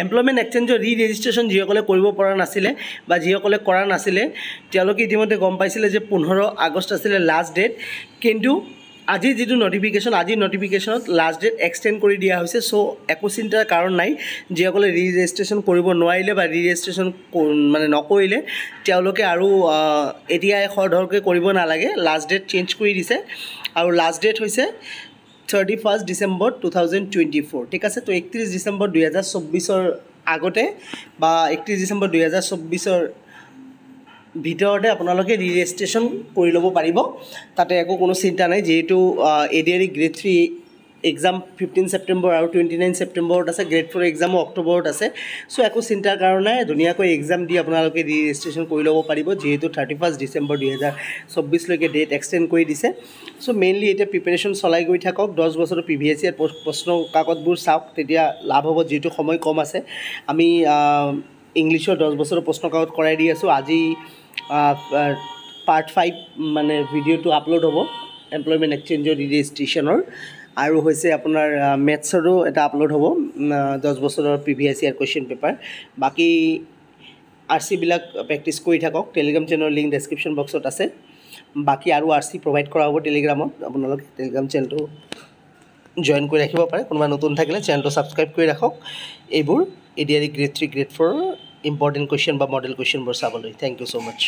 employment এক্সচেঞ্জৰ ৰি registration যিসকলে কৰিব পৰা নাছিলে বা যিসকলে কৰা নাছিলে তেওঁলোকে ইতিমধ্যে গম পাইছিলে যে 15 আগষ্ট আছিলে লাষ্ট ডেট কিন্তু আজি যিটো নটিফিকেশ্যন আজি নটিফিকেশ্যনত লাষ্ট ডেট এক্সটেণ্ড কৰি দিয়া হৈছে চ' একো চিন্তাৰ কাৰণ নাই যিসকলে ৰি ৰেজিষ্ট্ৰেশ্যন কৰিব নোৱাৰিলে বা ৰি ৰেজিষ্ট্ৰেশ্যন মানে নকৰিলে তেওঁলোকে আৰু এতিয়াই খৰধৰকৈ কৰিব নালাগে লাষ্ট ডেট চেঞ্জ কৰি দিছে আৰু লাষ্ট ডেট হৈছে 31 ডিসেম্বৰ 2024 ঠিক আছে তো 31 ডিসেম্বৰ 2024 আগতে বা 31 ডিসেম্বৰ 2024 ভিতৰতে আপোনালোকে ৰি ৰেজিষ্ট্ৰেশ্যন কৰি ল'ব পাৰিব তাতে একো কোনো চিন্তা নাই যেহেতু এডিআৰই গ্ৰেড 3 এক্সাম 15 সেপ্টেম্বৰ আৰু 29 সেপ্টেম্বৰত আছে গ্ৰেড 4 এক্সামো অক্টোবৰত আছে সো একো চিন্তাৰ কাৰণ নাই ধুনীয়াকৈ এক্সাম দি আপোনালোকে ৰি ৰেজিষ্ট্ৰেশ্যন কৰি ল'ব পাৰিব যেহেতু 31 ডিসেম্বৰ 2024 লৈকে ডেট এক্সটেণ্ড কৰি দিছে সো মেইনলি এতিয়া প্ৰিপাৰেশ্যন চলাই গৈ থাকক 10 বছৰৰ প্ৰিভিয়াছ ইয়াৰ প্ৰশ্ন কাকতবোৰ চাওক তেতিয়া লাভ হ'ব যেহেতু সময় কম আছে আমি ইংলিছৰ 10 বছৰৰ প্ৰশ্ন কাকত কৰাই দি আছোঁ আজি পাৰ্ট 5 মানে ভিডিঅ'টো আপলোড হ'ব এমপ্লয়মেণ্ট এক্সচেঞ্জৰ ৰি ৰেজিষ্ট্ৰেশ্যনৰ আৰু হৈছে আপোনাৰ মেথছৰো এটা আপলোড হ'ব 10 বছৰৰ প্ৰিভিয়াছ ইয়াৰ কুৱেশ্যন পেপাৰ বাকি আৰসি বিলাক প্ৰেক্টিছ কৰি থাকক টেলিগ্ৰাম চেনেলৰ লিংক ডেসক্ৰিপশ্যন বক্সত আছে বাকি আৰু আৰসি প্ৰভাইড কৰা হ'ব টেলিগ্ৰামত আপোনালোকে টেলিগ্ৰাম চেনেলটো জয়েন কৰি ৰাখিব পাৰে কোনোবা নতুন থাকিলে চেনেলটো সাবস্ক্ৰাইব কৰি ৰাখক এইবোৰ ADRE grade 3 grade 4 important question বা মডেল কুৱেশ্যনবোৰ চাবলৈ থ্যাংক ইউ সো মাচ